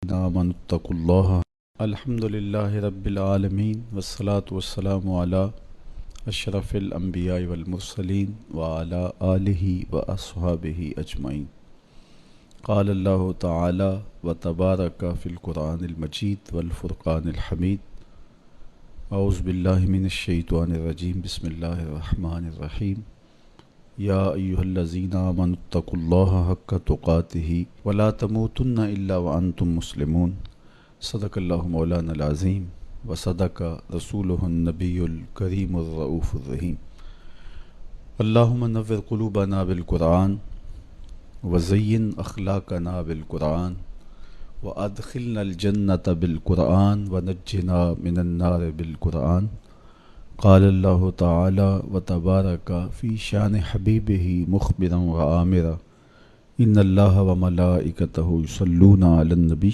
الذين آمنوا اتقوا الله. الحمد لله رب العالمين والصلاة والسلام على أشرف الأنبياء والمرسلين وعلى آله وأصحابه أجمعين. قال الله تعالى وتبارك في القرآن المجيد والفرقان الحميد. أعوذ بالله من الشيطان الرجيم. بسم الله الرحمن الرحيم. یا ایھا الذین آمنوا اتقوا اللہ حق تقاتہ ولا تموتن الا وانتم مسلمون. صدق اللہ مولانا العظیم وصدق رسولہ النبی الکریم الرؤوف الرحیم. اللہم نور قلوبنا بالقرآن وزین اخلاقنا بالقرآن وادخلنا الجنة بالقرآن ونجنا من النار بالقرآن. قال اللہ تعالی وتبارک فی شان حبیبہ مخبرا وآمرا ان اللہ وملائکتہ یصلون علی النبی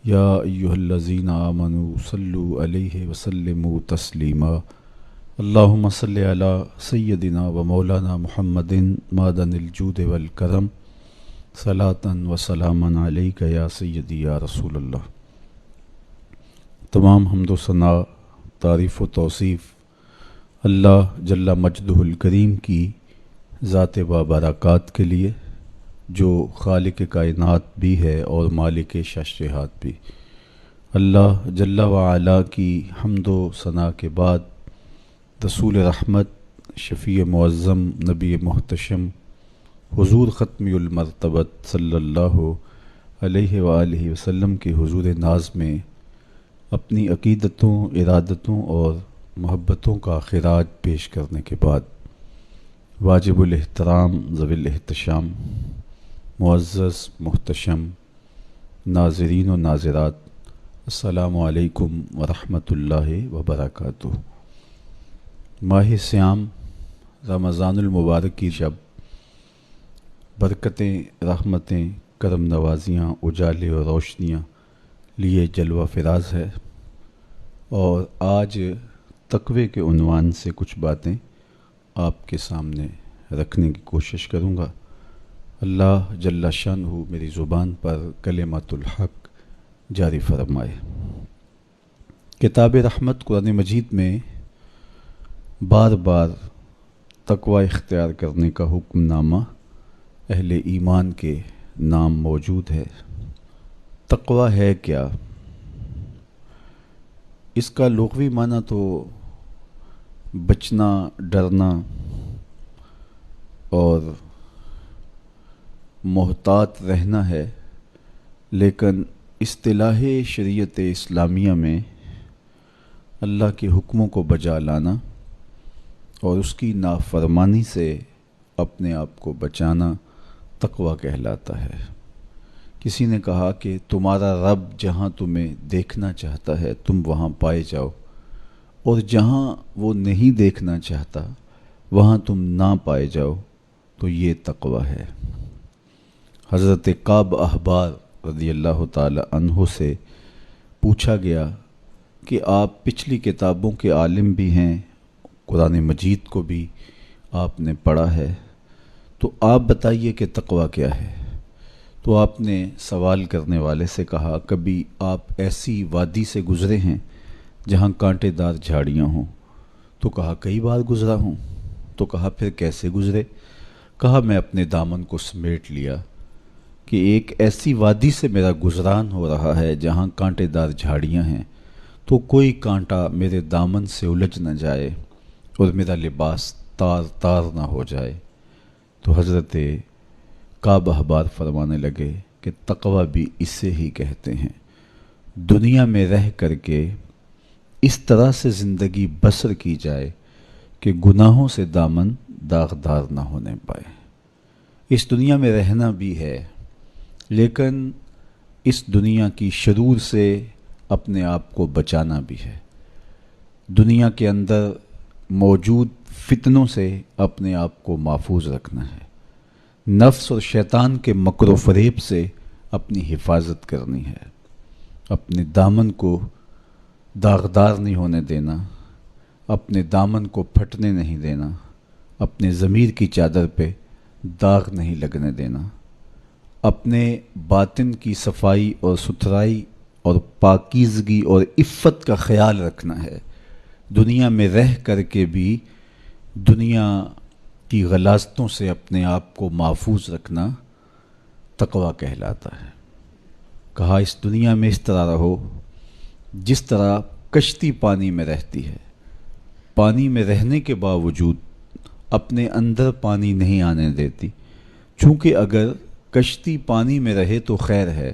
یا ایھا الذین آمنوا صلوا علیہ وسلموا تسلیما. اللہم صل علی سیدنا ومولانا محمد معدن الجود والکرم صلاۃ وسلاما علیک یا سیدی یا رسول اللہ. تمام حمد و ثنا، تعریف و توصیف اللہ جل مجدہ الکریم کی ذات بابرکات کے لیے، جو خالق کائنات بھی ہے اور مالک ششرہات بھی. اللہ جل وعلا کی حمد و ثنا کے بعد رسول رحمت، شفیع معظم، نبی محتشم، حضور ختمی المرتبت صلی اللہ علیہ وآلہ وسلم کے حضور ناز میں اپنی عقیدتوں، ارادتوں اور محبتوں کا خراج پیش کرنے کے بعد واجب الاحترام، ذوی الاحتشام، معزز محتشم ناظرین و ناظرات، السلام علیکم ورحمۃ اللہ وبرکاتہ. ماہ سیام رمضان المبارک کی شب برکتیں، رحمتیں، کرم نوازیاں، اجالے اور روشنیاں لیے جلوہ فراز ہے، اور آج تقوی کے عنوان سے کچھ باتیں آپ کے سامنے رکھنے کی کوشش کروں گا. اللہ جل شانہ میری زبان پر کلمۃ الحق جاری فرمائے. کتاب رحمت قرآن مجید میں بار بار تقوی اختیار کرنے کا حکم نامہ اہل ایمان کے نام موجود ہے. تقوی ہے کیا؟ اس کا لغوی معنی تو بچنا، ڈرنا اور محتاط رہنا ہے، لیکن اصطلاح شریعت اسلامیہ میں اللہ کے حکموں کو بجا لانا اور اس کی نافرمانی سے اپنے آپ کو بچانا تقوی کہلاتا ہے. کسی نے کہا کہ تمہارا رب جہاں تمہیں دیکھنا چاہتا ہے تم وہاں پائے جاؤ، اور جہاں وہ نہیں دیکھنا چاہتا وہاں تم نہ پائے جاؤ، تو یہ تقوی ہے. حضرت کعب احبار رضی اللہ تعالی عنہ سے پوچھا گیا کہ آپ پچھلی کتابوں کے عالم بھی ہیں، قرآن مجید کو بھی آپ نے پڑھا ہے، تو آپ بتائیے کہ تقوی کیا ہے؟ تو آپ نے سوال کرنے والے سے کہا، کبھی آپ ایسی وادی سے گزرے ہیں جہاں کانٹے دار جھاڑیاں ہوں؟ تو کہا کئی بار گزرا ہوں. تو کہا پھر کیسے گزرے؟ کہا میں اپنے دامن کو سمیٹ لیا کہ ایک ایسی وادی سے میرا گزران ہو رہا ہے جہاں کانٹے دار جھاڑیاں ہیں، تو کوئی کانٹا میرے دامن سے الجھ نہ جائے اور میرا لباس تار تار نہ ہو جائے. تو حضرت کعب احبار فرمانے لگے کہ تقوی بھی اسے ہی کہتے ہیں، دنیا میں رہ کر کے اس طرح سے زندگی بسر کی جائے کہ گناہوں سے دامن داغدار نہ ہونے پائے. اس دنیا میں رہنا بھی ہے، لیکن اس دنیا کی شرور سے اپنے آپ کو بچانا بھی ہے. دنیا کے اندر موجود فتنوں سے اپنے آپ کو محفوظ رکھنا ہے. نفس اور شیطان کے مکر و فریب سے اپنی حفاظت کرنی ہے. اپنے دامن کو داغدار نہیں ہونے دینا، اپنے دامن کو پھٹنے نہیں دینا، اپنے ضمیر کی چادر پہ داغ نہیں لگنے دینا. اپنے باطن کی صفائی اور ستھرائی اور پاکیزگی اور عفت کا خیال رکھنا ہے. دنیا میں رہ کر کے بھی دنیا کی غلاظتوں سے اپنے آپ کو محفوظ رکھنا تقویٰ کہلاتا ہے. کہا اس دنیا میں اس طرح رہو جس طرح کشتی پانی میں رہتی ہے. پانی میں رہنے کے باوجود اپنے اندر پانی نہیں آنے دیتی، چونکہ اگر کشتی پانی میں رہے تو خیر ہے،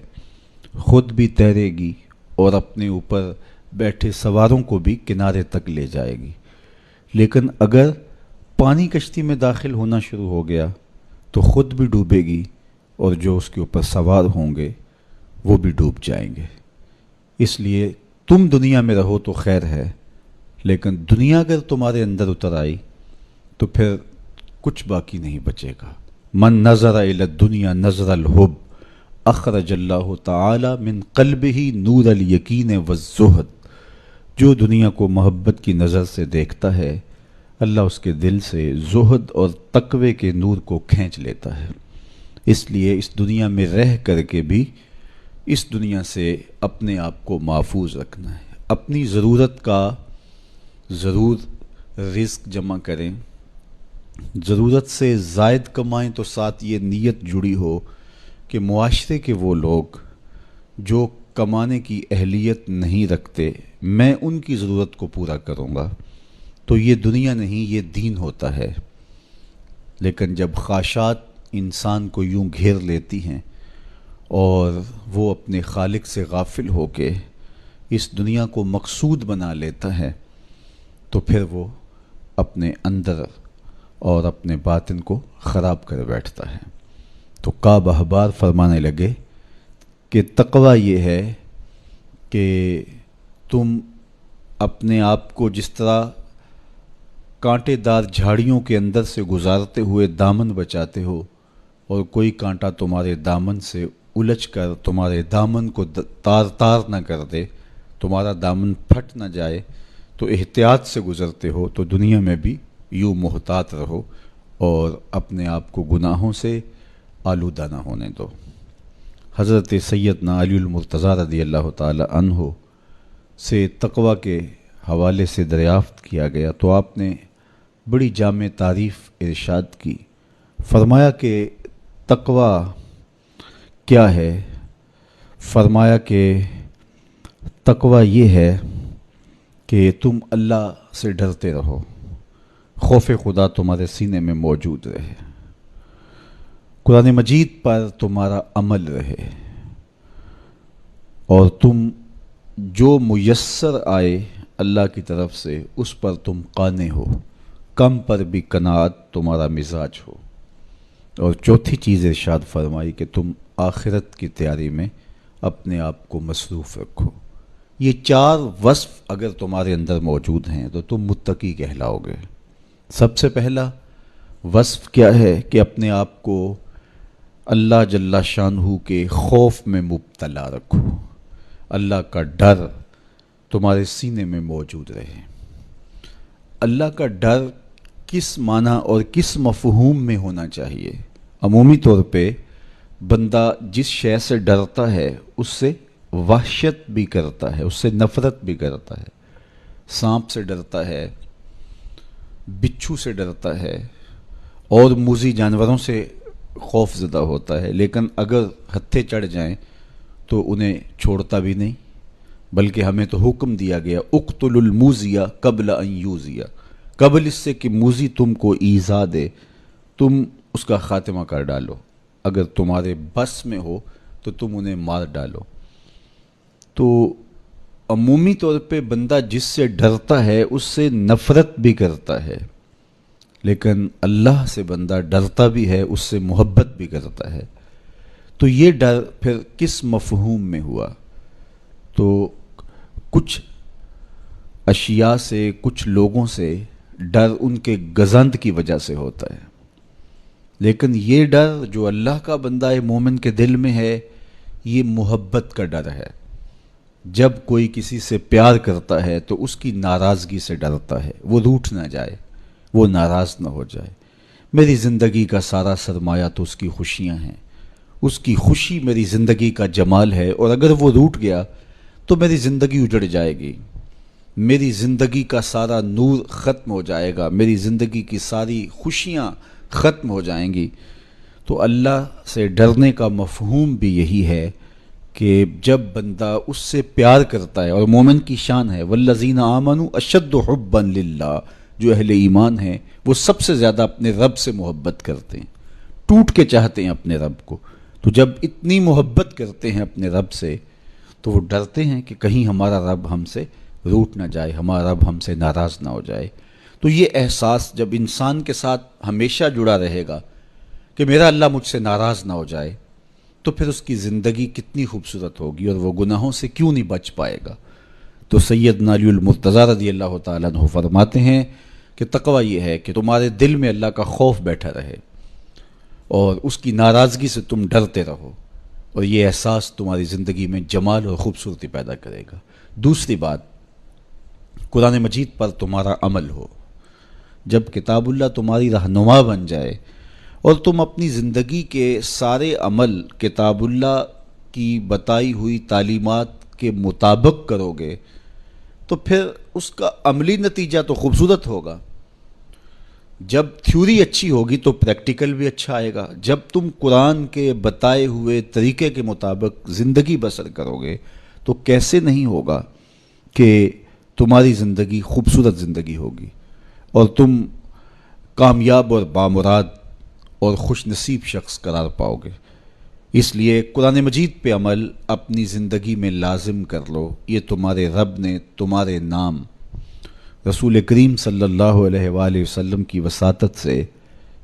خود بھی تیرے گی اور اپنے اوپر بیٹھے سواروں کو بھی کنارے تک لے جائے گی. لیکن اگر پانی کشتی میں داخل ہونا شروع ہو گیا تو خود بھی ڈوبے گی اور جو اس کے اوپر سوار ہوں گے وہ بھی ڈوب جائیں گے. اس لیے تم دنیا میں رہو تو خیر ہے، لیکن دنیا اگر تمہارے اندر اتر آئی تو پھر کچھ باقی نہیں بچے گا. من نظر الی الدنیا نظر الحب اخرج اللہ تعالی من قلبہ نور الیقین والزہد. جو دنیا کو محبت کی نظر سے دیکھتا ہے اللہ اس کے دل سے زہد اور تقوی کے نور کو کھینچ لیتا ہے. اس لیے اس دنیا میں رہ کر کے بھی اس دنیا سے اپنے آپ کو محفوظ رکھنا ہے. اپنی ضرورت کا ضرور رزق جمع کریں، ضرورت سے زائد کمائیں تو ساتھ یہ نیت جڑی ہو کہ معاشرے کے وہ لوگ جو کمانے کی اہلیت نہیں رکھتے میں ان کی ضرورت کو پورا کروں گا. تو یہ دنیا نہیں، یہ دین ہوتا ہے. لیکن جب خواہشات انسان کو یوں گھیر لیتی ہیں اور وہ اپنے خالق سے غافل ہو کے اس دنیا کو مقصود بنا لیتا ہے تو پھر وہ اپنے اندر اور اپنے باطن کو خراب کر بیٹھتا ہے. تو کعب احبار فرمانے لگے کہ تقویٰ یہ ہے کہ تم اپنے آپ کو جس طرح کانٹے دار جھاڑیوں کے اندر سے گزارتے ہوئے دامن بچاتے ہو اور کوئی کانٹا تمہارے دامن سے الجھ کر تمہارے دامن کو تار تار نہ کر دے، تمہارا دامن پھٹ نہ جائے، تو احتیاط سے گزرتے ہو، تو دنیا میں بھی یوں محتاط رہو اور اپنے آپ کو گناہوں سے آلودہ نہ ہونے دو. حضرت سیدنا علی المرتضیٰ رضی اللہ تعالی عنہ سے تقویٰ کے حوالے سے دریافت کیا گیا تو آپ نے بڑی جامع تعریف ارشاد کی. فرمایا کہ تقویٰ کیا ہے؟ فرمایا کہ تقویٰ یہ ہے کہ تم اللہ سے ڈرتے رہو، خوف خدا تمہارے سینے میں موجود رہے، قرآن مجید پر تمہارا عمل رہے، اور تم جو میسر آئے اللہ کی طرف سے اس پر تم قانع ہو، کم پر بھی قناعت تمہارا مزاج ہو. اور چوتھی چیز ارشاد فرمائی کہ تم آخرت کی تیاری میں اپنے آپ کو مصروف رکھو. یہ چار وصف اگر تمہارے اندر موجود ہیں تو تم متقی کہلاؤ گے. سب سے پہلا وصف کیا ہے کہ اپنے آپ کو اللہ جل شانہ کے خوف میں مبتلا رکھو، اللہ کا ڈر تمہارے سینے میں موجود رہے. اللہ کا ڈر کس معنی اور کس مفہوم میں ہونا چاہیے؟ عمومی طور پہ بندہ جس شے سے ڈرتا ہے اس سے وحشت بھی کرتا ہے، اس سے نفرت بھی کرتا ہے. سانپ سے ڈرتا ہے، بچھو سے ڈرتا ہے اور موذی جانوروں سے خوف زدہ ہوتا ہے، لیکن اگر ہتھے چڑھ جائیں تو انہیں چھوڑتا بھی نہیں، بلکہ ہمیں تو حکم دیا گیا اقتل الموذی قبل ان یوذی، قبل اس سے کہ موذی تم کو ایذا دے تم اس کا خاتمہ کر ڈالو، اگر تمہارے بس میں ہو تو تم انہیں مار ڈالو. تو عمومی طور پہ بندہ جس سے ڈرتا ہے اس سے نفرت بھی کرتا ہے، لیکن اللہ سے بندہ ڈرتا بھی ہے، اس سے محبت بھی کرتا ہے. تو یہ ڈر پھر کس مفہوم میں ہوا؟ تو کچھ اشیاء سے، کچھ لوگوں سے ڈر ان کے گزند کی وجہ سے ہوتا ہے، لیکن یہ ڈر جو اللہ کا بندہ مومن کے دل میں ہے یہ محبت کا ڈر ہے. جب کوئی کسی سے پیار کرتا ہے تو اس کی ناراضگی سے ڈرتا ہے، وہ روٹھ نہ جائے، وہ ناراض نہ ہو جائے. میری زندگی کا سارا سرمایہ تو اس کی خوشیاں ہیں، اس کی خوشی میری زندگی کا جمال ہے، اور اگر وہ روٹ گیا تو میری زندگی اجڑ جائے گی، میری زندگی کا سارا نور ختم ہو جائے گا، میری زندگی کی ساری خوشیاں ختم ہو جائیں گی۔ تو اللہ سے ڈرنے کا مفہوم بھی یہی ہے کہ جب بندہ اس سے پیار کرتا ہے، اور مومن کی شان ہے والذین آمنوا اشد حبا للہ، جو اہل ایمان ہیں وہ سب سے زیادہ اپنے رب سے محبت کرتے ہیں، ٹوٹ کے چاہتے ہیں اپنے رب کو۔ تو جب اتنی محبت کرتے ہیں اپنے رب سے تو وہ ڈرتے ہیں کہ کہیں ہمارا رب ہم سے روٹ نہ جائے، ہمارا رب ہم سے ناراض نہ ہو جائے۔ تو یہ احساس جب انسان کے ساتھ ہمیشہ جڑا رہے گا کہ میرا اللہ مجھ سے ناراض نہ ہو جائے، تو پھر اس کی زندگی کتنی خوبصورت ہوگی اور وہ گناہوں سے کیوں نہیں بچ پائے گا۔ تو سیدنا علی المرتضیٰ رضی اللہ تعالیٰ عنہ فرماتے ہیں کہ تقوی یہ ہے کہ تمہارے دل میں اللہ کا خوف بیٹھا رہے اور اس کی ناراضگی سے تم ڈرتے رہو، اور یہ احساس تمہاری زندگی میں جمال اور خوبصورتی پیدا کرے گا۔ دوسری بات، قرآن مجید پر تمہارا عمل ہو۔ جب کتاب اللہ تمہاری رہنما بن جائے اور تم اپنی زندگی کے سارے عمل کتاب اللہ کی بتائی ہوئی تعلیمات کے مطابق کرو گے تو پھر اس کا عملی نتیجہ تو خوبصورت ہوگا۔ جب تھیوری اچھی ہوگی تو پریکٹیکل بھی اچھا آئے گا۔ جب تم قرآن کے بتائے ہوئے طریقے کے مطابق زندگی بسر کرو گے تو کیسے نہیں ہوگا کہ تمہاری زندگی خوبصورت زندگی ہوگی اور تم کامیاب اور بامراد اور خوش نصیب شخص قرار پاؤ گے۔ اس لیے قرآن مجید پہ عمل اپنی زندگی میں لازم کر لو۔ یہ تمہارے رب نے تمہارے نام رسول کریم صلی اللہ علیہ وآلہ وسلم کی وساطت سے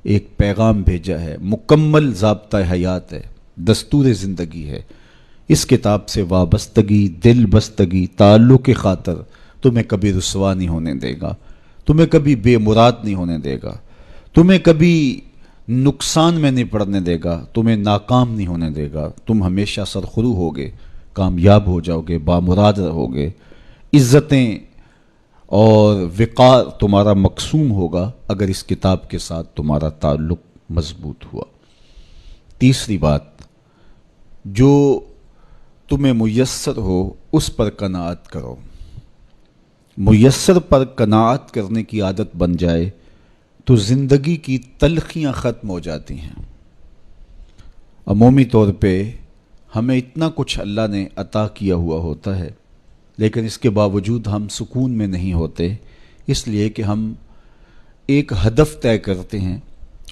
ایک پیغام بھیجا ہے، مکمل ضابطہ حیات ہے، دستور زندگی ہے۔ اس کتاب سے وابستگی، دل بستگی، تعلق کی خاطر تمہیں کبھی رسوا نہیں ہونے دے گا، تمہیں کبھی بے مراد نہیں ہونے دے گا، تمہیں کبھی نقصان میں نہیں پڑنے دے گا، تمہیں ناکام نہیں ہونے دے گا۔ تم ہمیشہ سرخرو ہوگے، کامیاب ہو جاؤ گے، بامراد رہو گے، عزتیں اور وقار تمہارا مقسوم ہوگا اگر اس کتاب کے ساتھ تمہارا تعلق مضبوط ہوا۔ تیسری بات، جو تمہیں میسر ہو اس پر قناعت کرو۔ میسر پر قناعت کرنے کی عادت بن جائے تو زندگی کی تلخیاں ختم ہو جاتی ہیں۔ عمومی طور پہ ہمیں اتنا کچھ اللہ نے عطا کیا ہوا ہوتا ہے، لیکن اس کے باوجود ہم سکون میں نہیں ہوتے، اس لیے کہ ہم ایک ہدف طے کرتے ہیں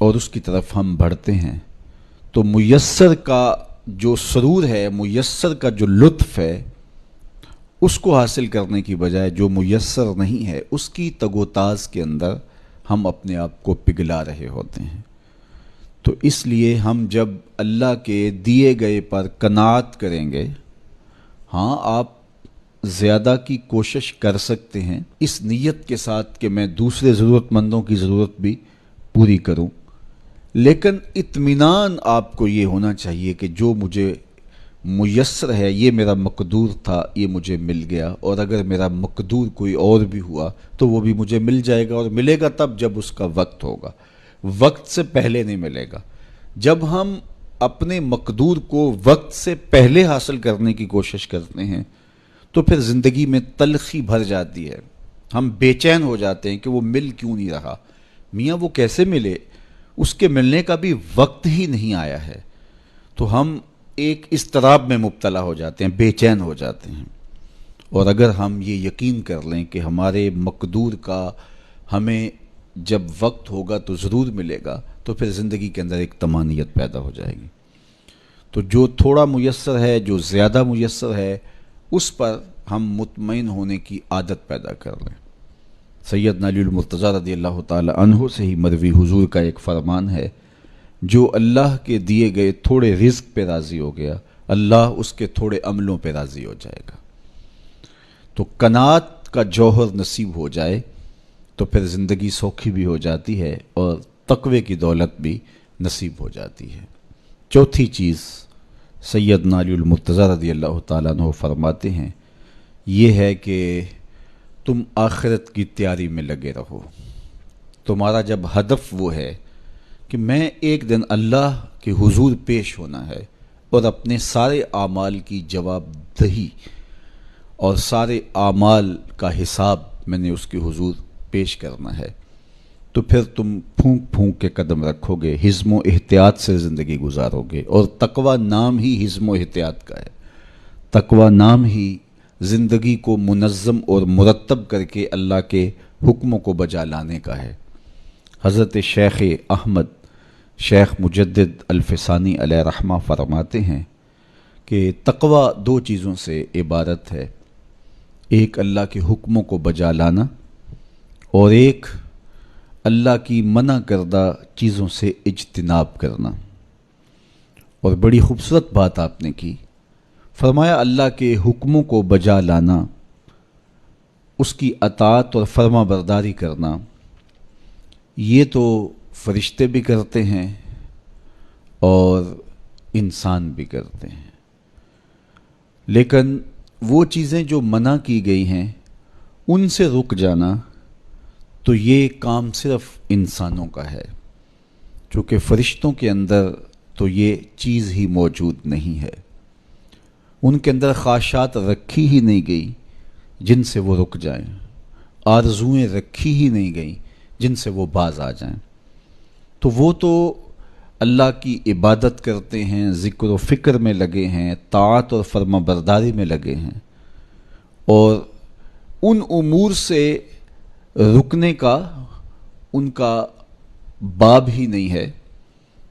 اور اس کی طرف ہم بڑھتے ہیں۔ تو میسر کا جو سرور ہے، میسر کا جو لطف ہے، اس کو حاصل کرنے کی بجائے جو میسر نہیں ہے اس کی تگ و تاز کے اندر ہم اپنے آپ کو پگھلا رہے ہوتے ہیں۔ تو اس لیے ہم جب اللہ کے دیے گئے پر قناعت کریں گے، ہاں آپ زیادہ کی کوشش کر سکتے ہیں اس نیت کے ساتھ کہ میں دوسرے ضرورت مندوں کی ضرورت بھی پوری کروں، لیکن اطمینان آپ کو یہ ہونا چاہیے کہ جو مجھے میسر ہے، یہ میرا مقدور تھا، یہ مجھے مل گیا، اور اگر میرا مقدور کوئی اور بھی ہوا تو وہ بھی مجھے مل جائے گا، اور ملے گا تب جب اس کا وقت ہوگا، وقت سے پہلے نہیں ملے گا۔ جب ہم اپنے مقدور کو وقت سے پہلے حاصل کرنے کی کوشش کرتے ہیں تو پھر زندگی میں تلخی بھر جاتی ہے، ہم بے چین ہو جاتے ہیں کہ وہ مل کیوں نہیں رہا، میاں وہ کیسے ملے، اس کے ملنے کا بھی وقت ہی نہیں آیا ہے۔ تو ہم ایک اضطراب میں مبتلا ہو جاتے ہیں، بے چین ہو جاتے ہیں۔ اور اگر ہم یہ یقین کر لیں کہ ہمارے مقدور کا ہمیں جب وقت ہوگا تو ضرور ملے گا، تو پھر زندگی کے اندر ایک طمانینت پیدا ہو جائے گی۔ تو جو تھوڑا میسر ہے، جو زیادہ میسر ہے، اس پر ہم مطمئن ہونے کی عادت پیدا کر لیں۔ سیدنا علی المرتضیٰ رضی اللہ تعالی عنہ سے ہی مروی حضور کا ایک فرمان ہے، جو اللہ کے دیے گئے تھوڑے رزق پہ راضی ہو گیا، اللہ اس کے تھوڑے عملوں پہ راضی ہو جائے گا۔ تو قناعت کا جوہر نصیب ہو جائے تو پھر زندگی سوکھی بھی ہو جاتی ہے اور تقوی کی دولت بھی نصیب ہو جاتی ہے۔ چوتھی چیز سیدنا علی المرتضیٰ رضی اللہ تعالیٰ عنہ فرماتے ہیں، یہ ہے کہ تم آخرت کی تیاری میں لگے رہو۔ تمہارا جب ہدف وہ ہے کہ میں ایک دن اللہ کے حضور پیش ہونا ہے، اور اپنے سارے اعمال کی جواب دہی اور سارے اعمال کا حساب میں نے اس کے حضور پیش کرنا ہے، تو پھر تم پھونک پھونک کے قدم رکھو گے، حزم و احتیاط سے زندگی گزارو گے۔ اور تقوی نام ہی حزم و احتیاط کا ہے، تقوی نام ہی زندگی کو منظم اور مرتب کر کے اللہ کے حکموں کو بجا لانے کا ہے۔ حضرت شیخ احمد شیخ مجدد الفسانی علیہ رحمہ فرماتے ہیں کہ تقوی دو چیزوں سے عبارت ہے، ایک اللہ کے حکموں کو بجا لانا اور ایک اللہ کی منع کردہ چیزوں سے اجتناب کرنا۔ اور بڑی خوبصورت بات آپ نے کی، فرمایا اللہ کے حکموں کو بجا لانا، اس کی اطاعت اور فرما برداری کرنا، یہ تو فرشتے بھی کرتے ہیں اور انسان بھی کرتے ہیں، لیکن وہ چیزیں جو منع کی گئی ہیں ان سے رک جانا تو یہ کام صرف انسانوں کا ہے، چونکہ فرشتوں کے اندر تو یہ چیز ہی موجود نہیں ہے، ان کے اندر خواہشات رکھی ہی نہیں گئی جن سے وہ رک جائیں، آرزوئیں رکھی ہی نہیں گئیں جن سے وہ باز آ جائیں۔ تو وہ تو اللہ کی عبادت کرتے ہیں، ذکر و فکر میں لگے ہیں، طاعت اور فرما برداری میں لگے ہیں، اور ان امور سے رکنے کا ان کا باب ہی نہیں ہے،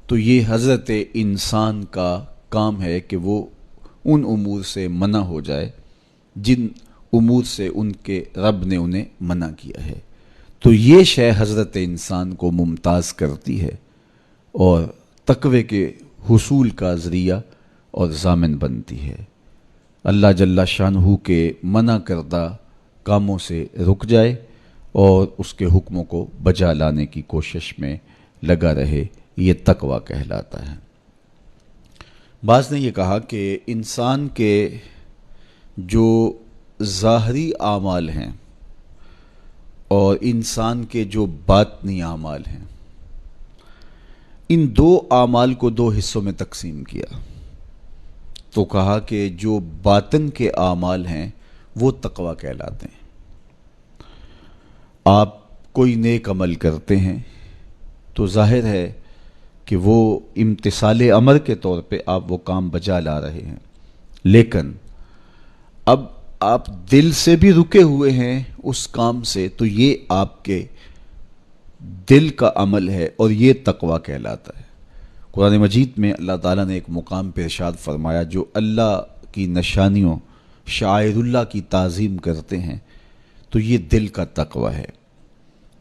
تو یہ حضرت انسان کا کام ہے کہ وہ ان امور سے منع ہو جائے جن امور سے ان کے رب نے انہیں منع کیا ہے۔ تو یہ شے حضرت انسان کو ممتاز کرتی ہے اور تقوی کے حصول کا ذریعہ اور ضامن بنتی ہے۔ اللہ جل شانہ کے منع کردہ کاموں سے رک جائے اور اس کے حکموں کو بجا لانے کی کوشش میں لگا رہے، یہ تقوی کہلاتا ہے۔ بعض نے یہ کہا کہ انسان کے جو ظاہری اعمال ہیں اور انسان کے جو باطنی اعمال ہیں، ان دو اعمال کو دو حصوں میں تقسیم کیا، تو کہا کہ جو باطن کے اعمال ہیں وہ تقوی کہلاتے ہیں۔ آپ کوئی نیک عمل کرتے ہیں تو ظاہر ہے کہ وہ امتثال امر کے طور پہ آپ وہ کام بجا لا رہے ہیں، لیکن اب آپ دل سے بھی رکے ہوئے ہیں اس کام سے، تو یہ آپ کے دل کا عمل ہے اور یہ تقوی کہلاتا ہے۔ قرآن مجید میں اللہ تعالیٰ نے ایک مقام پہ ارشاد فرمایا، جو اللہ کی نشانیوں شعائر اللہ کی تعظیم کرتے ہیں تو یہ دل کا تقوی ہے۔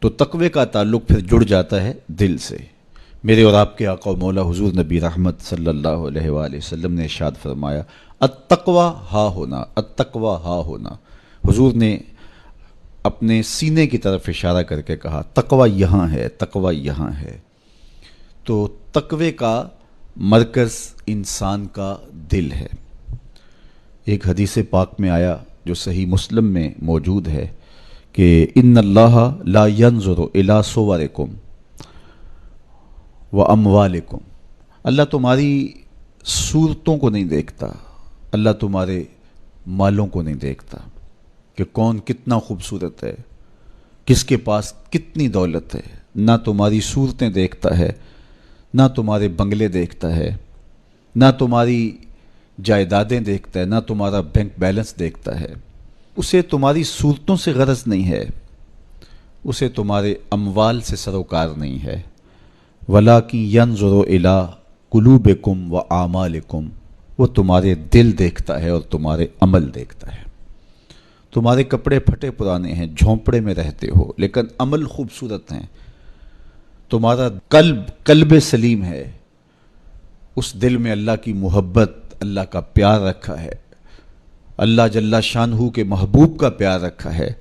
تو تقوی کا تعلق پھر جڑ جاتا ہے دل سے۔ میرے اور آپ کے آقا و مولا حضور نبی رحمت صلی اللہ علیہ وآلہ وسلم نے ارشاد فرمایا، التقوی ہا ہونا، التقوی ہا ہونا۔ حضور نے اپنے سینے کی طرف اشارہ کر کے کہا تقوی یہاں ہے، تقوی یہاں ہے۔ تو تقوی کا مرکز انسان کا دل ہے۔ ایک حدیث پاک میں آیا جو صحیح مسلم میں موجود ہے کہ ان اللہ لا ينظر الى صورکم واموالکم، اللہ تمہاری صورتوں کو نہیں دیکھتا، اللہ تمہارے مالوں کو نہیں دیکھتا کہ کون کتنا خوبصورت ہے، کس کے پاس کتنی دولت ہے، نہ تمہاری صورتیں دیکھتا ہے، نہ تمہارے بنگلے دیکھتا ہے، نہ تمہاری جائیدادیں دیکھتا ہے، نہ تمہارا بینک بیلنس دیکھتا ہے۔ اسے تمہاری صورتوں سے غرض نہیں ہے، اسے تمہارے اموال سے سروکار نہیں ہے، وَلَٰكِن يَنظُرُ إِلَىٰ قُلُوبِكُمْ وَأَعْمَالِكُمْ، وہ تمہارے دل دیکھتا ہے اور تمہارے عمل دیکھتا ہے۔ تمہارے کپڑے پھٹے پرانے ہیں، جھونپڑے میں رہتے ہو، لیکن عمل خوبصورت ہیں، تمہارا قلب سلیم ہے، اس دل میں اللہ کی محبت، اللہ کا پیار رکھا ہے، اللہ جل شانہ کے محبوب کا پیار رکھا ہے،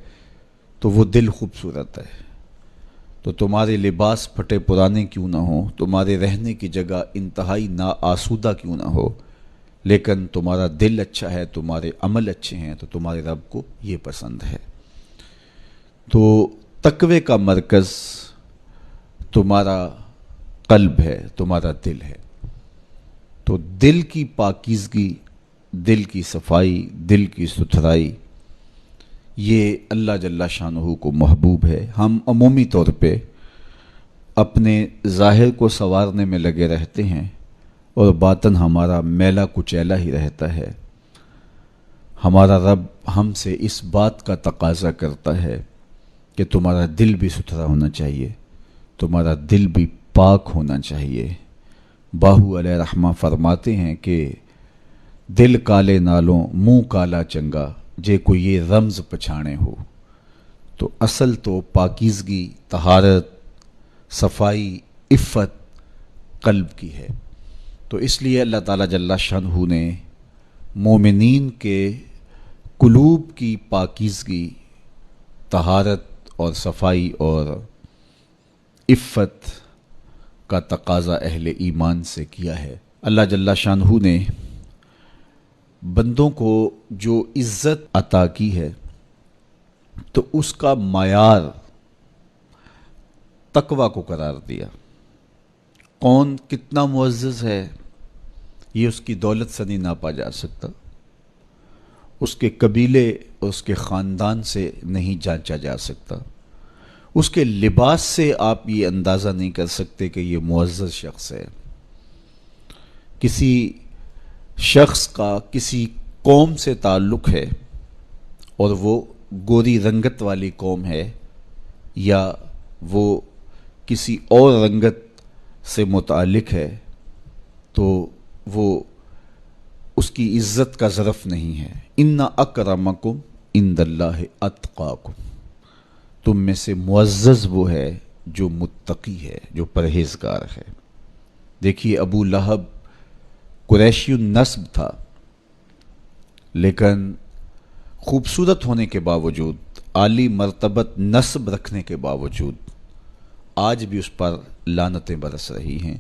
تو وہ دل خوبصورت ہے۔ تو تمہارے لباس پھٹے پرانے کیوں نہ ہوں، تمہارے رہنے کی جگہ انتہائی نا آسودہ کیوں نہ ہو، لیکن تمہارا دل اچھا ہے، تمہارے عمل اچھے ہیں، تو تمہارے رب کو یہ پسند ہے۔ تو تقوی کا مرکز تمہارا قلب ہے، تمہارا دل ہے۔ تو دل کی پاکیزگی، دل کی صفائی، دل کی ستھرائی، یہ اللہ جل شانہ کو محبوب ہے۔ ہم عمومی طور پہ اپنے ظاہر کو سنوارنے میں لگے رہتے ہیں اور باطن ہمارا میلا کچیلا ہی رہتا ہے۔ ہمارا رب ہم سے اس بات کا تقاضا کرتا ہے کہ تمہارا دل بھی ستھرا ہونا چاہیے، تمہارا دل بھی پاک ہونا چاہیے۔ باہو علیہ رحمہ فرماتے ہیں کہ دل کالے نالوں منہ کالا چنگا، جے کوئی یہ رمز پچھانے ہو۔ تو اصل تو پاکیزگی، طہارت، صفائی، عفت قلب کی ہے۔ تو اس لیے اللہ تعالیٰ جل شانہ نے مومنین کے قلوب کی پاکیزگی، طہارت اور صفائی اور عفت کا تقاضا اہل ایمان سے کیا ہے۔ اللہ جل شانہ نے بندوں کو جو عزت عطا کی ہے تو اس کا معیار تقویٰ کو قرار دیا۔ کون کتنا معزز ہے یہ اس کی دولت سے نہیں ناپا جا سکتا، اس کے قبیلے اور اس کے خاندان سے نہیں جانچا جا سکتا، اس کے لباس سے آپ یہ اندازہ نہیں کر سکتے کہ یہ معزز شخص ہے۔ کسی شخص کا کسی قوم سے تعلق ہے اور وہ گوری رنگت والی قوم ہے، یا وہ کسی اور رنگت سے متعلق ہے، تو وہ اس کی عزت کا ظرف نہیں ہے۔ ان اکرمکم عند اللہ اتقاکم، تم میں سے معزز وہ ہے جو متقی ہے، جو پرہیزگار ہے۔ دیکھیے ابو لہب قریشی النسب تھا، لیکن خوبصورت ہونے کے باوجود، عالی مرتبت نسب رکھنے کے باوجود آج بھی اس پر لعنتیں برس رہی ہیں۔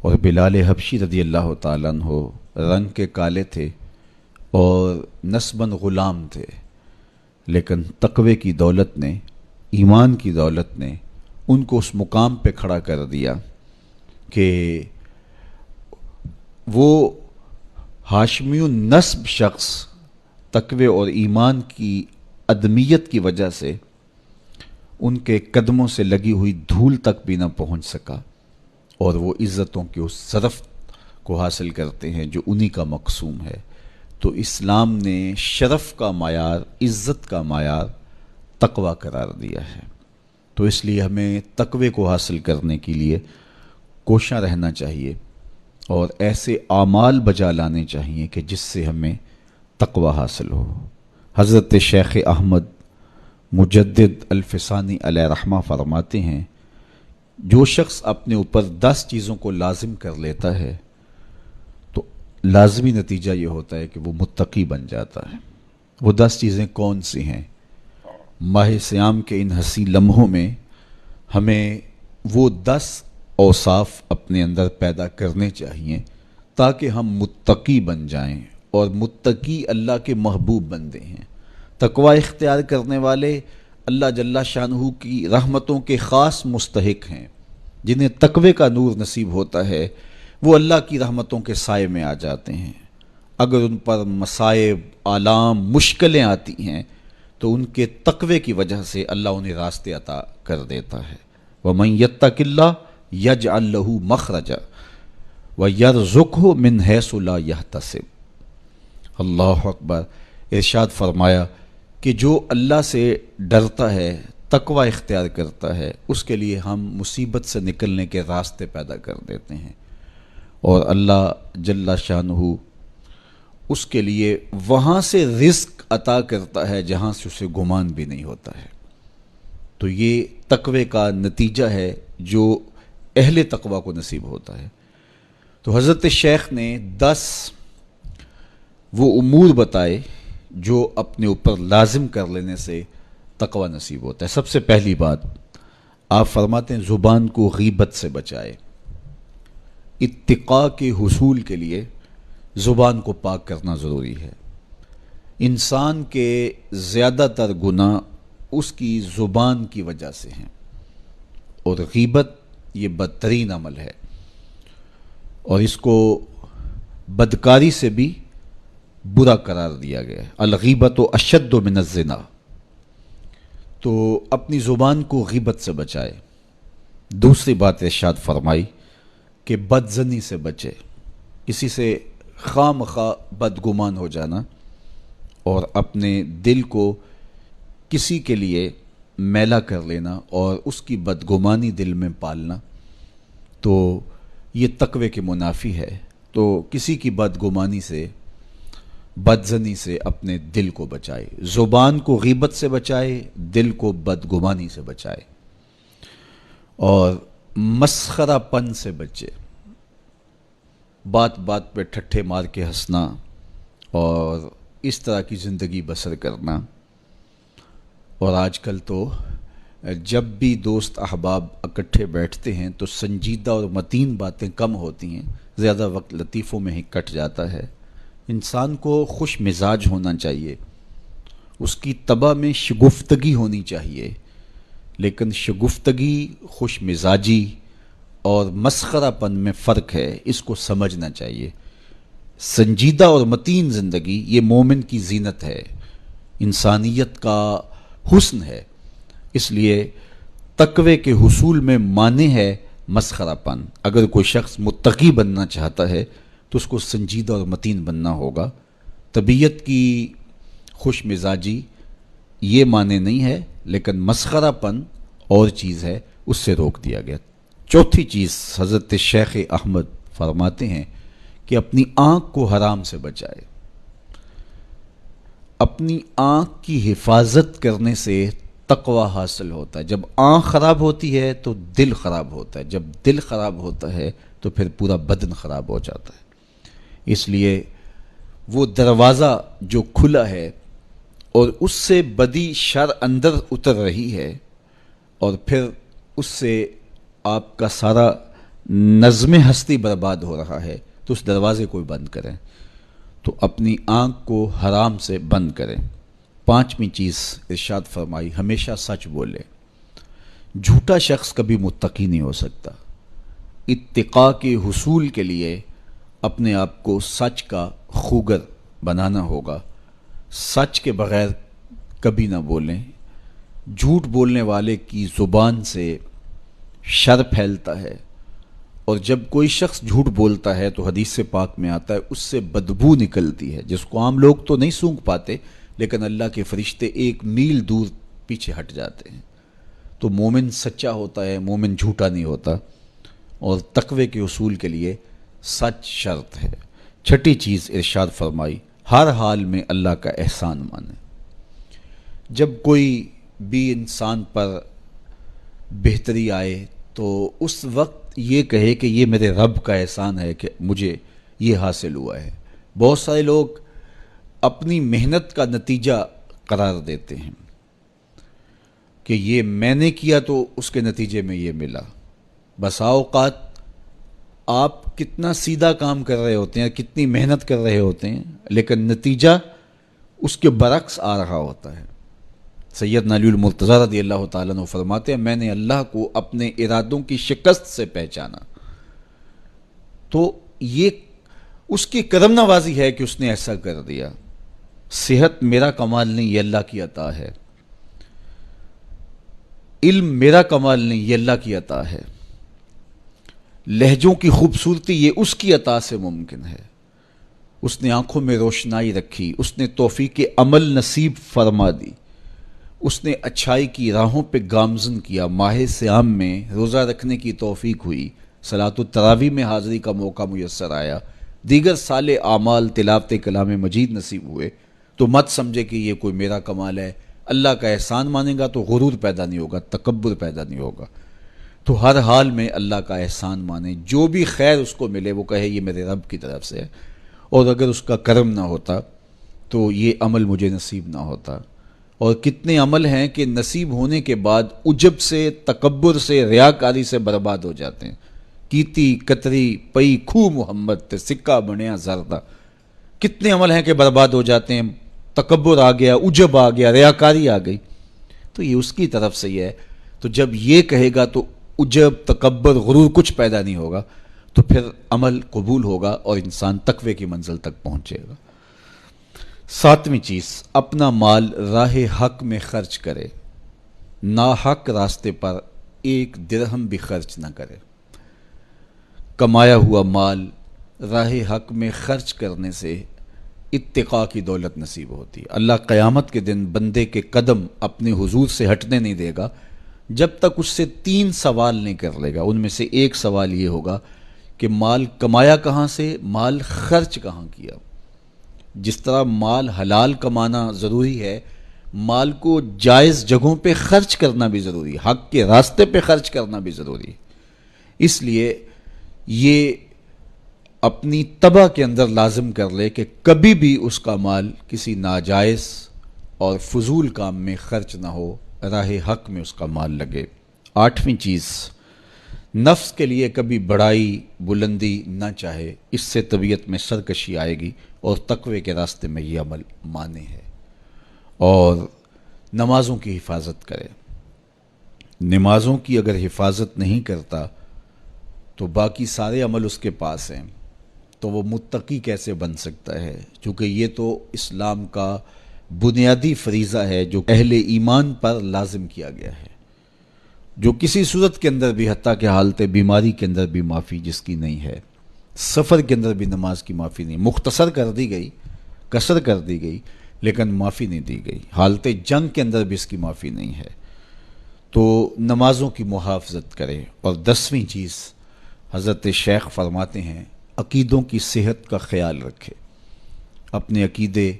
اور بلال حبشی رضی اللہ تعالیٰ عنہ رنگ کے کالے تھے اور نسباً غلام تھے، لیکن تقوی کی دولت نے، ایمان کی دولت نے ان کو اس مقام پہ کھڑا کر دیا کہ وہ ہاشمی النسب شخص تقوی اور ایمان کی عدمیت کی وجہ سے ان کے قدموں سے لگی ہوئی دھول تک بھی نہ پہنچ سکا، اور وہ عزتوں کے اس شرف کو حاصل کرتے ہیں جو انہی کا مقسوم ہے۔ تو اسلام نے شرف کا معیار، عزت کا معیار تقوی قرار دیا ہے۔ تو اس لیے ہمیں تقوی کو حاصل کرنے کے لیے کوشاں رہنا چاہیے اور ایسے اعمال بجا لانے چاہیے کہ جس سے ہمیں تقوی حاصل ہو۔ حضرت شیخ احمد مجدد الفسانی علیہ رحمہ فرماتے ہیں، جو شخص اپنے اوپر 10 چیزوں کو لازم کر لیتا ہے تو لازمی نتیجہ یہ ہوتا ہے کہ وہ متقی بن جاتا ہے۔ وہ 10 چیزیں کون سی ہیں؟ ماہ صیام کے ان حسین لمحوں میں ہمیں وہ 10 اوصاف اپنے اندر پیدا کرنے چاہیے تاکہ ہم متقی بن جائیں، اور متقی اللہ کے محبوب بندے ہیں۔ تقوی اختیار کرنے والے اللہ جل شانہ کی رحمتوں کے خاص مستحق ہیں۔ جنہیں تقوی کا نور نصیب ہوتا ہے وہ اللہ کی رحمتوں کے سائے میں آ جاتے ہیں۔ اگر ان پر مصائب، آلام، مشکلیں آتی ہیں تو ان کے تقوی کی وجہ سے اللہ انہیں راستے عطا کر دیتا ہے۔ وَمَن يَتَّقِ اللَّهَ يَجْعَل لَّهُ مَخْرَجًا وَيَرْزُقْهُ مِنْ حَيْثُ لَا يَحْتَسِبُ۔ اللہ اکبر۔ ارشاد فرمایا کہ جو اللہ سے ڈرتا ہے، تقوی اختیار کرتا ہے، اس کے لیے ہم مصیبت سے نکلنے کے راستے پیدا کر دیتے ہیں، اور اللہ جل شانہ اس کے لیے وہاں سے رزق عطا کرتا ہے جہاں سے اسے گمان بھی نہیں ہوتا ہے۔ تو یہ تقوی کا نتیجہ ہے جو اہل تقوی کو نصیب ہوتا ہے۔ تو حضرت شیخ نے 10 وہ امور بتائے جو اپنے اوپر لازم کر لینے سے تقوی نصیب ہوتا ہے۔ سب سے پہلی بات آپ فرماتے ہیں زبان کو غیبت سے بچائے۔ اتقاء کے حصول کے لیے زبان کو پاک کرنا ضروری ہے۔ انسان کے زیادہ تر گناہ اس کی زبان کی وجہ سے ہیں، اور غیبت یہ بدترین عمل ہے، اور اس کو بدکاری سے بھی برا قرار دیا گیا ہے۔ الغیبت اشد من الزنا، تو اپنی زبان کو غیبت سے بچائے۔ دوسری بات ارشاد فرمائی کہ بدزنی سے بچے، کسی سے خواہ مخواہ بدگمان ہو جانا اور اپنے دل کو کسی کے لیے میلا کر لینا اور اس کی بدگمانی دل میں پالنا، تو یہ تقوی کے منافی ہے۔ تو کسی کی بدگمانی سے، بدزنی سے اپنے دل کو بچائے، زبان کو غیبت سے بچائے، دل کو بدگمانی سے بچائے، اور مسخرہ پن سے بچے، بات بات پہ ٹھٹھے مار کے ہنسنا اور اس طرح کی زندگی بسر کرنا۔ اور آج کل تو جب بھی دوست احباب اکٹھے بیٹھتے ہیں تو سنجیدہ اور متین باتیں کم ہوتی ہیں، زیادہ وقت لطیفوں میں ہی کٹ جاتا ہے۔ انسان کو خوش مزاج ہونا چاہیے، اس کی طبع میں شگفتگی ہونی چاہیے، لیکن شگفتگی، خوش مزاجی اور مسخرہ پن میں فرق ہے، اس کو سمجھنا چاہیے۔ سنجیدہ اور متین زندگی یہ مومن کی زینت ہے، انسانیت کا حسن ہے۔ اس لیے تقوی کے حصول میں مانع ہے مسخرہ پن۔ اگر کوئی شخص متقی بننا چاہتا ہے تو اس کو سنجیدہ اور متین بننا ہوگا۔ طبیعت کی خوش مزاجی یہ معنی نہیں ہے، لیکن مسخرہ پن اور چیز ہے، اس سے روک دیا گیا۔ چوتھی چیز حضرت شیخ احمد فرماتے ہیں کہ اپنی آنکھ کو حرام سے بچائے۔ اپنی آنکھ کی حفاظت کرنے سے تقوی حاصل ہوتا ہے۔ جب آنکھ خراب ہوتی ہے تو دل خراب ہوتا ہے، جب دل خراب ہوتا ہے تو پھر پورا بدن خراب ہو جاتا ہے۔ اس لیے وہ دروازہ جو کھلا ہے اور اس سے بدی شر اندر اتر رہی ہے اور پھر اس سے آپ کا سارا نظم ہستی برباد ہو رہا ہے، تو اس دروازے کو بند کریں، تو اپنی آنکھ کو حرام سے بند کریں۔ پانچویں چیز ارشاد فرمائی، ہمیشہ سچ بولے۔ جھوٹا شخص کبھی متقی نہیں ہو سکتا۔ اتقاء کے حصول کے لیے اپنے آپ کو سچ کا خوگر بنانا ہوگا۔ سچ کے بغیر کبھی نہ بولیں۔ جھوٹ بولنے والے کی زبان سے شر پھیلتا ہے، اور جب کوئی شخص جھوٹ بولتا ہے تو حدیث پاک میں آتا ہے اس سے بدبو نکلتی ہے، جس کو عام لوگ تو نہیں سونگھ پاتے، لیکن اللہ کے فرشتے 1 میل دور پیچھے ہٹ جاتے ہیں۔ تو مومن سچا ہوتا ہے، مومن جھوٹا نہیں ہوتا، اور تقوی کے اصول کے لیے سچ شرط ہے۔ چھٹی چیز ارشاد فرمائی، ہر حال میں اللہ کا احسان مانے۔ جب کوئی بھی انسان پر بہتری آئے تو اس وقت یہ کہے کہ یہ میرے رب کا احسان ہے کہ مجھے یہ حاصل ہوا ہے۔ بہت سارے لوگ اپنی محنت کا نتیجہ قرار دیتے ہیں کہ یہ میں نے کیا تو اس کے نتیجے میں یہ ملا۔ بسا اوقات آپ کتنا سیدھا کام کر رہے ہوتے ہیں، کتنی محنت کر رہے ہوتے ہیں، لیکن نتیجہ اس کے برعکس آ رہا ہوتا ہے۔ سیدنا علی المرتضیٰ رضی اللہ تعالیٰ عنہ فرماتے ہیں، میں نے اللہ کو اپنے ارادوں کی شکست سے پہچانا، تو یہ اس کی کرم نوازی ہے کہ اس نے ایسا کر دیا۔ صحت میرا کمال نہیں، یہ اللہ کی عطا ہے۔ علم میرا کمال نہیں، یہ اللہ کی عطا ہے۔ لہجوں کی خوبصورتی یہ اس کی عطا سے ممکن ہے۔ اس نے آنکھوں میں روشنائی رکھی، اس نے توفیق عمل نصیب فرما دی، اس نے اچھائی کی راہوں پہ گامزن کیا۔ ماہ صیام میں روزہ رکھنے کی توفیق ہوئی، صلاۃ التراویح میں حاضری کا موقع میسر آیا، دیگر صالح اعمال تلاوت کلام مجید نصیب ہوئے، تو مت سمجھے کہ یہ کوئی میرا کمال ہے۔ اللہ کا احسان مانے گا تو غرور پیدا نہیں ہوگا، تکبر پیدا نہیں ہوگا۔ تو ہر حال میں اللہ کا احسان مانے، جو بھی خیر اس کو ملے وہ کہے یہ میرے رب کی طرف سے ہے، اور اگر اس کا کرم نہ ہوتا تو یہ عمل مجھے نصیب نہ ہوتا۔ اور کتنے عمل ہیں کہ نصیب ہونے کے بعد عجب سے، تکبر سے، ریاکاری سے برباد ہو جاتے ہیں۔ کیتی کتری پئی کھو محمد تے سکہ بنیا زردہ، کتنے عمل ہیں کہ برباد ہو جاتے ہیں، تکبر آ گیا، عجب آ گیا، ریاکاری آ گئی، تو یہ اس کی طرف سے ہی ہے۔ تو جب یہ کہے گا تو عجب، تکبر، غرور کچھ پیدا نہیں ہوگا۔ تو پھر عمل قبول ہوگا اور انسان تقوی کی منزل تک پہنچے گا۔ ساتویں چیز، اپنا مال راہ حق میں خرچ کرے، ناحق راستے پر ایک درہم بھی خرچ نہ کرے۔ کمایا ہوا مال راہ حق میں خرچ کرنے سے اتقاء کی دولت نصیب ہوتی ہے۔ اللہ قیامت کے دن بندے کے قدم اپنے حضور سے ہٹنے نہیں دے گا جب تک اس سے 3 سوال نہیں کر لے گا۔ ان میں سے ایک سوال یہ ہوگا کہ مال کمایا کہاں سے، مال خرچ کہاں کیا۔ جس طرح مال حلال کمانا ضروری ہے، مال کو جائز جگہوں پہ خرچ کرنا بھی ضروری ہے، حق کے راستے پہ خرچ کرنا بھی ضروری ہے۔ اس لیے یہ اپنی طبع کے اندر لازم کر لے کہ کبھی بھی اس کا مال کسی ناجائز اور فضول کام میں خرچ نہ ہو، راہ حق میں اس کا مال لگے۔ 8ویں چیز، نفس کے لیے کبھی بڑائی بلندی نہ چاہے، اس سے طبیعت میں سرکشی آئے گی اور تقوی کے راستے میں یہ عمل مانے ہے۔ اور نمازوں کی حفاظت کرے۔ نمازوں کی اگر حفاظت نہیں کرتا تو باقی سارے عمل اس کے پاس ہیں، تو وہ متقی کیسے بن سکتا ہے؟ چونکہ یہ تو اسلام کا بنیادی فریضہ ہے جو اہل ایمان پر لازم کیا گیا ہے، جو کسی صورت کے اندر بھی، حتیٰ کہ حالت بیماری کے اندر بھی معافی جس کی نہیں ہے، سفر کے اندر بھی نماز کی معافی نہیں، مختصر کر دی گئی، قصر کر دی گئی، لیکن معافی نہیں دی گئی، حالت جنگ کے اندر بھی اس کی معافی نہیں ہے۔ تو نمازوں کی محافظت کرے۔ اور 10ویں چیز، حضرت شیخ فرماتے ہیں عقیدوں کی صحت کا خیال رکھے، اپنے عقیدے،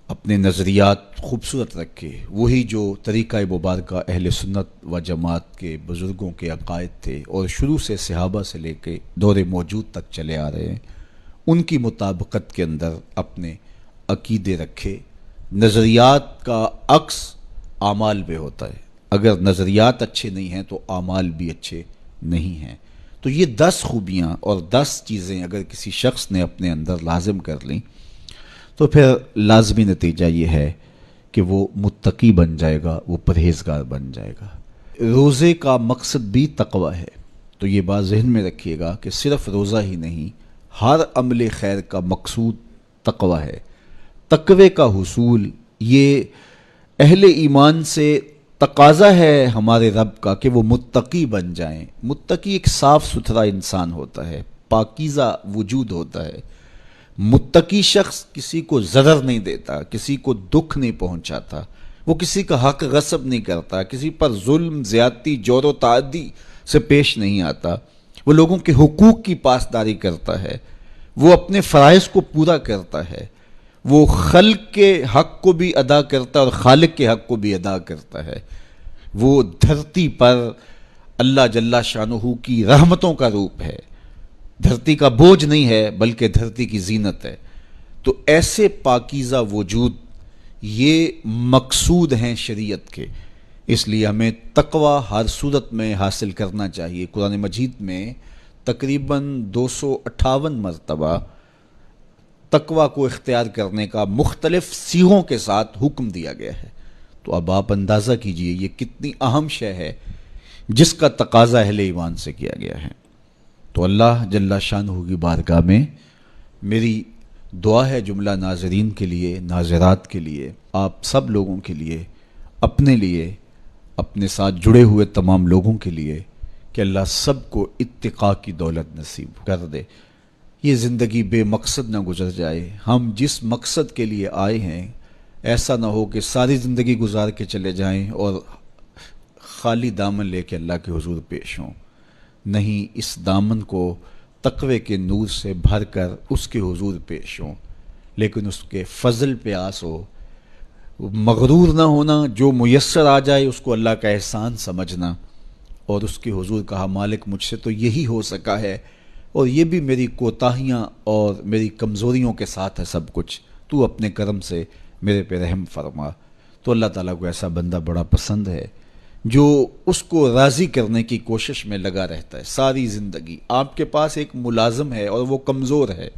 اپنے نظریات خوبصورت رکھے، وہی جو طریقہ مبارکہ اہل سنت و جماعت کے بزرگوں کے عقائد تھے اور شروع سے صحابہ سے لے کے دور موجود تک چلے آ رہے ہیں، ان کی مطابقت کے اندر اپنے عقیدے رکھے۔ نظریات کا عکس اعمال پہ ہوتا ہے، اگر نظریات اچھے نہیں ہیں تو اعمال بھی اچھے نہیں ہیں۔ تو یہ 10 خوبیاں اور 10 چیزیں اگر کسی شخص نے اپنے اندر لازم کر لیں تو پھر لازمی نتیجہ یہ ہے کہ وہ متقی بن جائے گا، وہ پرہیزگار بن جائے گا۔ روزے کا مقصد بھی تقوی ہے، تو یہ بات ذہن میں رکھیے گا کہ صرف روزہ ہی نہیں، ہر عمل خیر کا مقصود تقوی ہے۔ تقوی کا حصول یہ اہل ایمان سے تقاضا ہے ہمارے رب کا کہ وہ متقی بن جائیں۔ متقی ایک صاف ستھرا انسان ہوتا ہے، پاکیزہ وجود ہوتا ہے۔ متقی شخص کسی کو ضرر نہیں دیتا، کسی کو دکھ نہیں پہنچاتا، وہ کسی کا حق غصب نہیں کرتا، کسی پر ظلم، زیادتی، جور و تعدی سے پیش نہیں آتا، وہ لوگوں کے حقوق کی پاسداری کرتا ہے، وہ اپنے فرائض کو پورا کرتا ہے، وہ خلق کے حق کو بھی ادا کرتا ہے اور خالق کے حق کو بھی ادا کرتا ہے۔ وہ دھرتی پر اللہ جل شانہ کی رحمتوں کا روپ ہے، دھرتی کا بوجھ نہیں ہے بلکہ دھرتی کی زینت ہے۔ تو ایسے پاکیزہ وجود یہ مقصود ہیں شریعت کے، اس لیے ہمیں تقوی ہر صورت میں حاصل کرنا چاہیے۔ قرآن مجید میں تقریباً 258 مرتبہ تقوی کو اختیار کرنے کا مختلف صیغوں کے ساتھ حکم دیا گیا ہے۔ تو اب آپ اندازہ کیجئے یہ کتنی اہم شے ہے جس کا تقاضا اہل ایمان سے کیا گیا ہے۔ تو اللہ جل شانہ کی بارگاہ میں میری دعا ہے جملہ ناظرین کے لیے، ناظرات کے لیے، آپ سب لوگوں کے لیے، اپنے لیے، اپنے ساتھ جڑے ہوئے تمام لوگوں کے لیے کہ اللہ سب کو اتقاء کی دولت نصیب کر دے۔ یہ زندگی بے مقصد نہ گزر جائے۔ ہم جس مقصد کے لیے آئے ہیں ایسا نہ ہو کہ ساری زندگی گزار کے چلے جائیں اور خالی دامن لے کے اللہ کے حضور پیش ہوں۔ نہیں، اس دامن کو تقوی کے نور سے بھر کر اس کے حضور پیش ہوں، لیکن اس کے فضل پہ آس ہو، مغرور نہ ہونا، جو میسر آ جائے اس کو اللہ کا احسان سمجھنا، اور اس کے حضور کہا مالک مجھ سے تو یہی ہو سکا ہے، اور یہ بھی میری کوتاہیاں اور میری کمزوریوں کے ساتھ ہے سب کچھ، تو اپنے کرم سے میرے پہ رحم فرما۔ تو اللہ تعالیٰ کو ایسا بندہ بڑا پسند ہے جو اس کو راضی کرنے کی کوشش میں لگا رہتا ہے ساری زندگی۔ آپ کے پاس ایک ملازم ہے اور وہ کمزور ہے،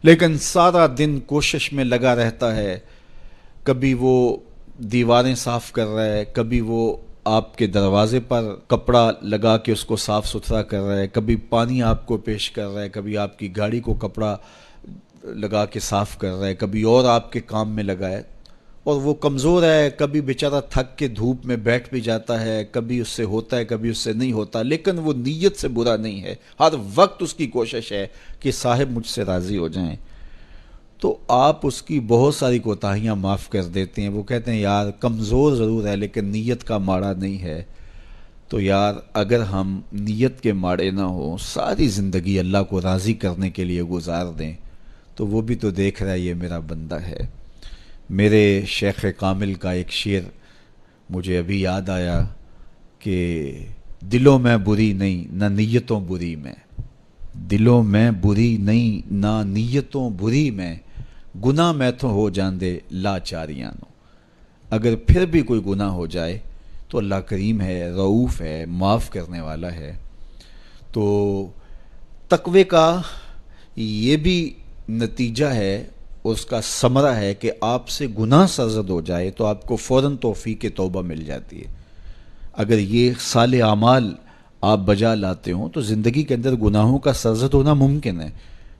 لیکن سارا دن کوشش میں لگا رہتا ہے، کبھی وہ دیواریں صاف کر رہا ہے، کبھی وہ آپ کے دروازے پر کپڑا لگا کے اس کو صاف ستھرا کر رہا ہے، کبھی پانی آپ کو پیش کر رہا ہے، کبھی آپ کی گاڑی کو کپڑا لگا کے صاف کر رہا ہے، کبھی اور آپ کے کام میں لگا ہے، اور وہ کمزور ہے، کبھی بیچارہ تھک کے دھوپ میں بیٹھ بھی جاتا ہے، کبھی اس سے ہوتا ہے کبھی اس سے نہیں ہوتا، لیکن وہ نیت سے برا نہیں ہے، ہر وقت اس کی کوشش ہے کہ صاحب مجھ سے راضی ہو جائیں، تو آپ اس کی بہت ساری کوتاہیاں معاف کر دیتے ہیں۔ وہ کہتے ہیں یار کمزور ضرور ہے لیکن نیت کا ماڑا نہیں ہے۔ تو یار اگر ہم نیت کے ماڑے نہ ہوں، ساری زندگی اللہ کو راضی کرنے کے لیے گزار دیں، تو وہ بھی تو دیکھ رہا ہے یہ میرا بندہ ہے۔ میرے شیخ کامل کا ایک شعر مجھے ابھی یاد آیا کہ دلوں میں بری نہیں نہ نیتوں بری میں، دلوں میں بری نہیں نہ نیتوں بری میں، گناہ میں تو ہو جاندے لاچاریاں نو۔ اگر پھر بھی کوئی گناہ ہو جائے تو اللہ کریم ہے، رؤوف ہے، معاف کرنے والا ہے۔ تو تقوی کا یہ بھی نتیجہ ہے، اس کا ثمرہ ہے کہ آپ سے گناہ سرزد ہو جائے تو آپ کو فوراً توفیق توبہ مل جاتی ہے۔ اگر یہ صالح اعمال آپ بجا لاتے ہوں تو زندگی کے اندر گناہوں کا سرزد ہونا ممکن ہے،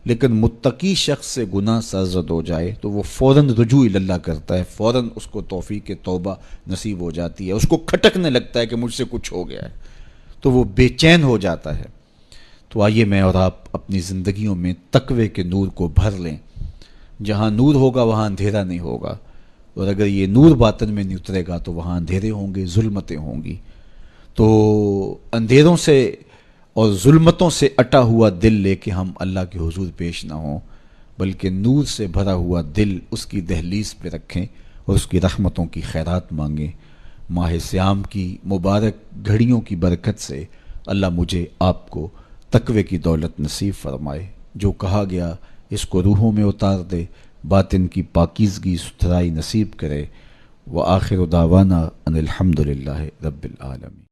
لیکن متقی شخص سے گناہ سرزد ہو جائے تو وہ فوراً رجوع اللہ کرتا ہے، فوراً اس کو توفیق توبہ نصیب ہو جاتی ہے، اس کو کھٹکنے لگتا ہے کہ مجھ سے کچھ ہو گیا ہے، تو وہ بے چین ہو جاتا ہے۔ تو آئیے میں اور آپ اپنی زندگیوں میں تقوی کے نور کو بھر لیں۔ جہاں نور ہوگا وہاں اندھیرا نہیں ہوگا، اور اگر یہ نور باطن میں نہیں اترے گا تو وہاں اندھیرے ہوں گے، ظلمتیں ہوں گی۔ تو اندھیروں سے اور ظلمتوں سے اٹا ہوا دل لے کے ہم اللہ کے حضور پیش نہ ہوں، بلکہ نور سے بھرا ہوا دل اس کی دہلیز پہ رکھیں اور اس کی رحمتوں کی خیرات مانگیں۔ ماہ سیام کی مبارک گھڑیوں کی برکت سے اللہ مجھے آپ کو تقوی کی دولت نصیب فرمائے۔ جو کہا گیا اس کو روحوں میں اتار دے، باطن کی پاکیزگی ستھرائی نصیب کرے۔ وآخر دعوانا ان الحمد للہ رب العالمین۔